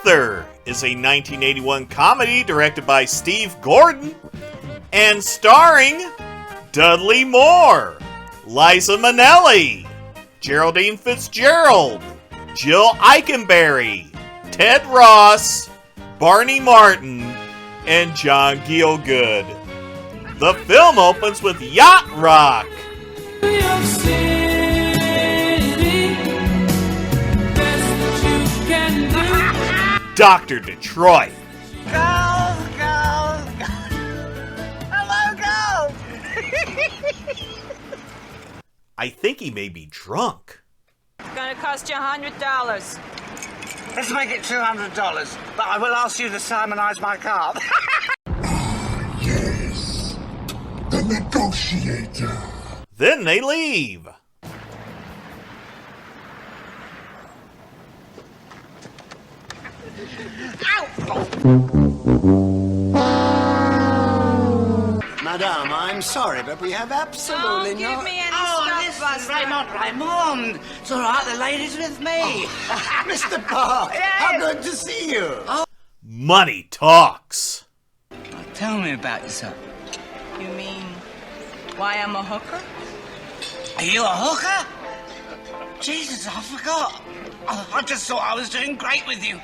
Arthur is a 1981 comedy directed by Steve Gordon and starring Dudley Moore, Liza Minnelli, Geraldine Fitzgerald, Jill Eikenberry, Ted Ross, Barney Martin, and John Gielgud. The film opens with Yacht Rock. Dr. Detroit. Girls, girls, girls. Hello, girls. I think he may be drunk. It's gonna cost you $100. Let's make it $200, but I will ask you to simonize my car. Yes, the negotiator. Then they leave. Madame, I'm sorry, but we have absolutely Don't no... give me any Listen, stuff, Buster. Raymond. It's all right, the lady's with me. Mr. Park, how good to see you. Money talks. Tell me about yourself. You mean why I'm a hooker? Are you a hooker? Jesus, I forgot. I just thought I was doing great with you.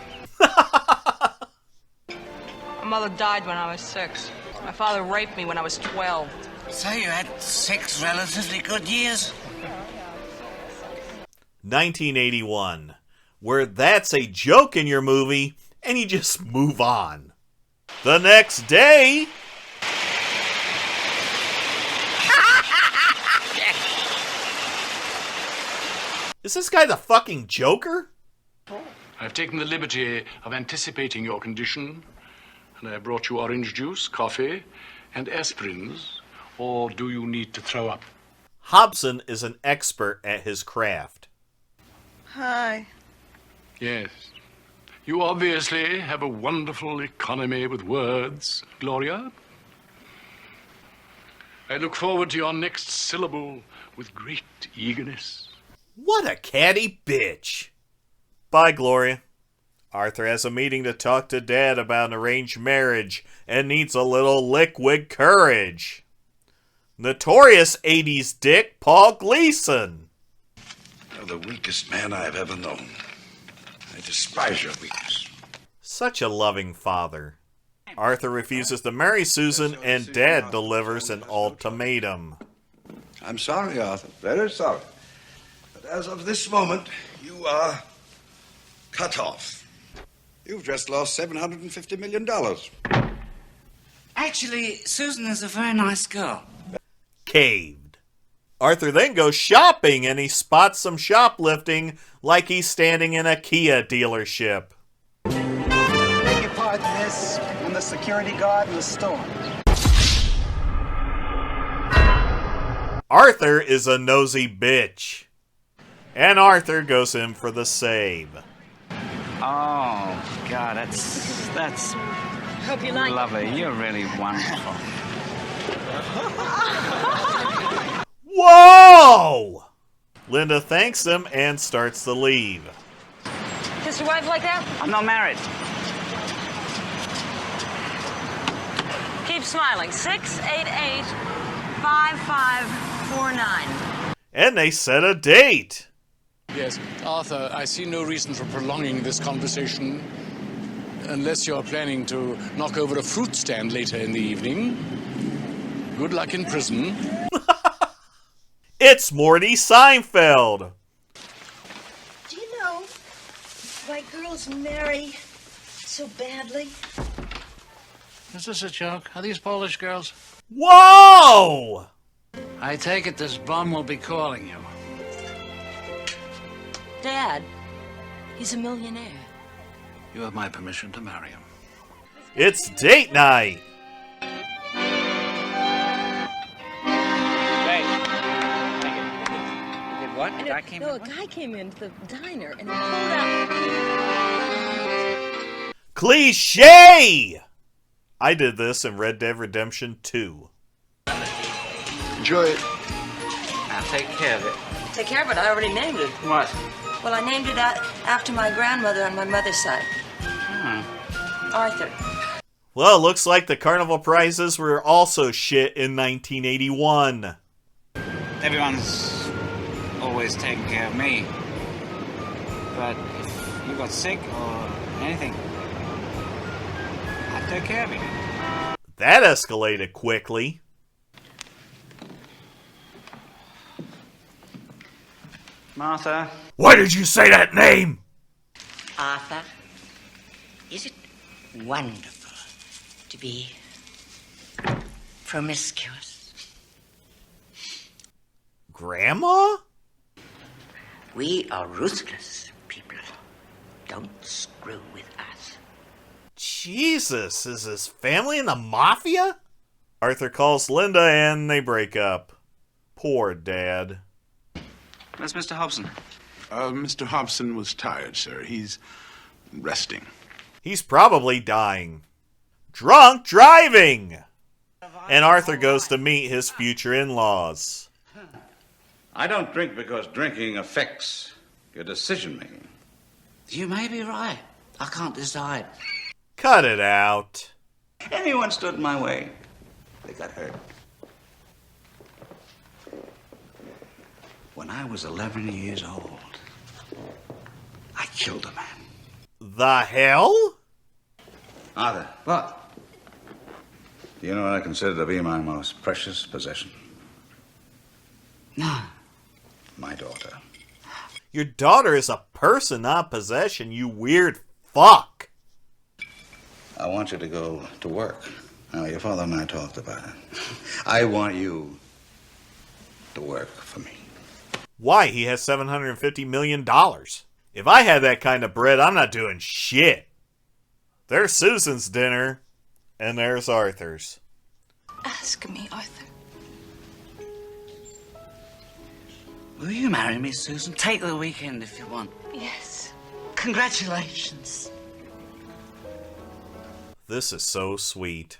My mother died when I was 6. My father raped me when I was 12. So you had 6 relatively good years? 1981, where that's a joke in your movie and you just move on. The next day... Is this guy the fucking Joker? I've taken the liberty of anticipating your condition, and I brought you orange juice, coffee, and aspirins. Or do you need to throw up? Hobson is an expert at his craft. Hi. Yes. You obviously have a wonderful economy with words, Gloria. I look forward to your next syllable with great eagerness. What a catty bitch. Bye, Gloria. Arthur has a meeting to talk to Dad about an arranged marriage and needs a little liquid courage. Notorious 80s dick Paul Gleason. You're the weakest man I have ever known. I despise your weakness. Such a loving father. Arthur refuses to marry Susan and Dad delivers an ultimatum. I'm sorry, Arthur. Very sorry. But as of this moment, you are cut off. You've just lost $750 million. Actually, Susan is a very nice girl. Caved. Arthur then goes shopping and he spots some shoplifting like he's standing in a Kia dealership. Beg your pardon, miss. I'm the security guard in the store. Arthur is a nosy bitch. And Arthur goes in for the save. Oh, God, that's Hope you like lovely. You're really wonderful. Whoa! Linda thanks him and starts to leave. Kiss your wife like that? I'm not married. Keep smiling. 688-5549. And they set a date. Yes, Arthur, I see no reason for prolonging this conversation unless you're planning to knock over a fruit stand later in the evening. Good luck in prison. It's Morty Seinfeld. Do you know why girls marry so badly? Is this a joke? Are these Polish girls? Whoa! I take it this bum will be calling you. Dad, he's a millionaire. You have my permission to marry him. It's date night. What? A guy came into the diner and he pulled out. Cliche! I did this in Red Dead Redemption 2. Enjoy it. Now take care of it. Take care of it. I already named it. What? Well, I named it after my grandmother on my mother's side. Arthur. Well, it looks like the carnival prizes were also shit in 1981. Everyone's always taking care of me. But if you got sick or anything, I'd take care of you. That escalated quickly. Martha. Why did you say that name? Arthur, is it wonderful to be promiscuous? Grandma? We are ruthless people. Don't screw with us. Jesus, is his family in the mafia? Arthur calls Linda and they break up. Poor Dad. Where's Mr. Hobson? Mr. Hobson was tired, sir. He's resting. He's probably dying. Drunk driving! And Arthur goes to meet his future in-laws. I don't drink because drinking affects your decision-making. You may be right. I can't decide. Cut it out. Anyone stood in my way, they got hurt. When I was 11 years old, I killed a man. The hell? Arthur. What? Do you know what I consider to be my most precious possession? No. My daughter. Your daughter is a person, not possession, you weird fuck. I want you to go to work. Now, your father and I talked about it. I want you to work for me. Why? He has $750 million. If I had that kind of bread, I'm not doing shit. There's Susan's dinner, and there's Arthur's. Ask me, Arthur. Will you marry me, Susan? Take the weekend if you want. Yes. Congratulations. This is so sweet.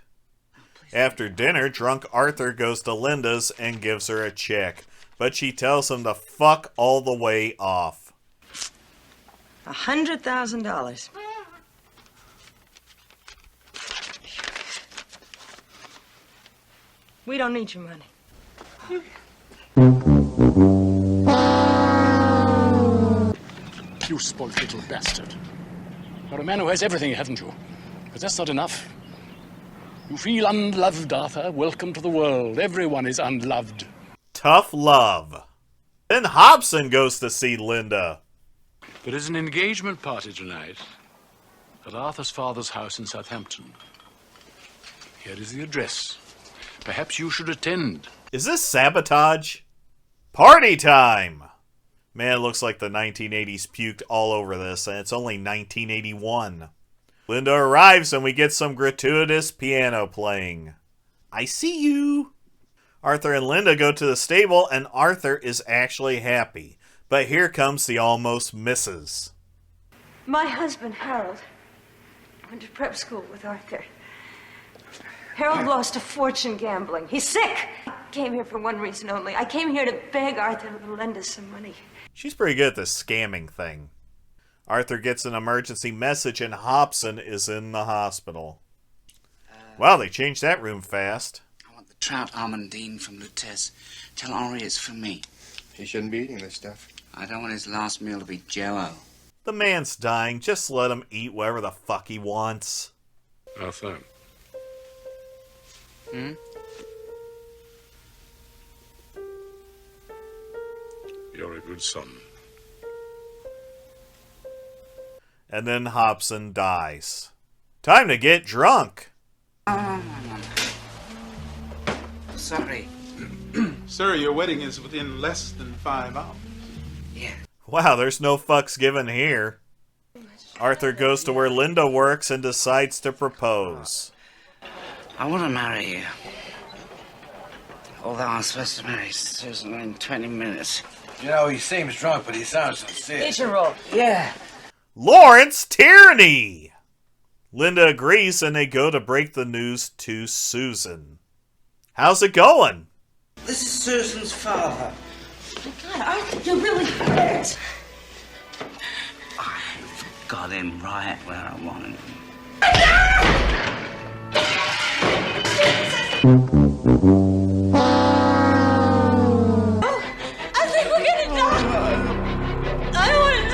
After dinner, drunk Arthur goes to Linda's and gives her a check, but she tells him to fuck all the way off. $100,000. We don't need your money. You spoiled little bastard. You're a man who has everything, haven't you? But that's not enough. You feel unloved, Arthur. Welcome to the world. Everyone is unloved. Tough love. Then Hobson goes to see Linda. There is an engagement party tonight at Arthur's father's house in Southampton. Here is the address. Perhaps you should attend. Is this sabotage? Party time! Man, it looks like the 1980s puked all over this, and it's only 1981. Linda arrives and we get some gratuitous piano playing. I see you! Arthur and Linda go to the stable and Arthur is actually happy. But here comes the almost misses. My husband, Harold, went to prep school with Arthur. Harold lost a fortune gambling. He's sick. I came here for one reason only. I came here to beg Arthur to lend us some money. She's pretty good at this scamming thing. Arthur gets an emergency message and Hobson is in the hospital. Wow, they changed that room fast. I want the trout almondine from Lutez. Tell Henri it's for me. He shouldn't be eating this stuff. I don't want his last meal to be Jell-O. The man's dying. Just let him eat whatever the fuck he wants. Arthur. You're a good son. And then Hobson dies. Time to get drunk. Sorry. Sir, your wedding is within less than 5 hours. Yeah. Wow, there's no fucks given here. Arthur goes to where Linda works and decides to propose. I want to marry you. Although I'm supposed to marry Susan in 20 minutes. You know, he seems drunk, but he sounds sincere. Agent roll. Yeah. Lawrence Tierney! Linda agrees and they go to break the news to Susan. How's it going? This is Susan's father. Oh my God, Arthur, you're really hurt. I've got him right where I wanted him. I think we're gonna die. I don't want to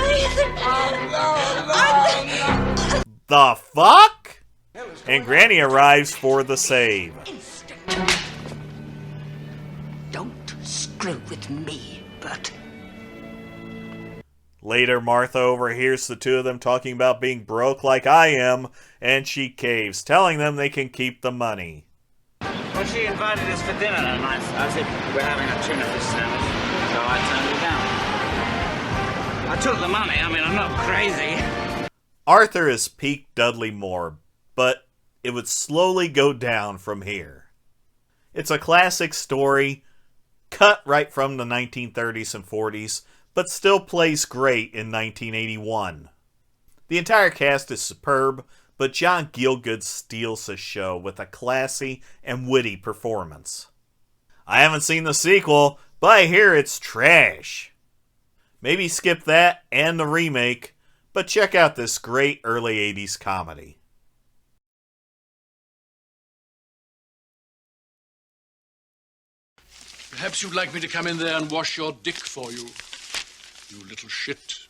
know. The fuck? And Granny arrives for the save. Don't screw with me, Bert. Later, Martha overhears the two of them talking about being broke like I am, and she caves, telling them they can keep the money. Well, she invited us for dinner, and I said we're having a tuna fish sandwich, so I turned her down. I took the money. I mean, I'm not crazy. Arthur is peak Dudley Moore, but it would slowly go down from here. It's a classic story, cut right from the 1930s and 40s, but still plays great in 1981. The entire cast is superb, but John Gielgud steals the show with a classy and witty performance. I haven't seen the sequel, but I hear it's trash. Maybe skip that and the remake, but check out this great early 80s comedy. Perhaps you'd like me to come in there and wash your dick for you, you little shit.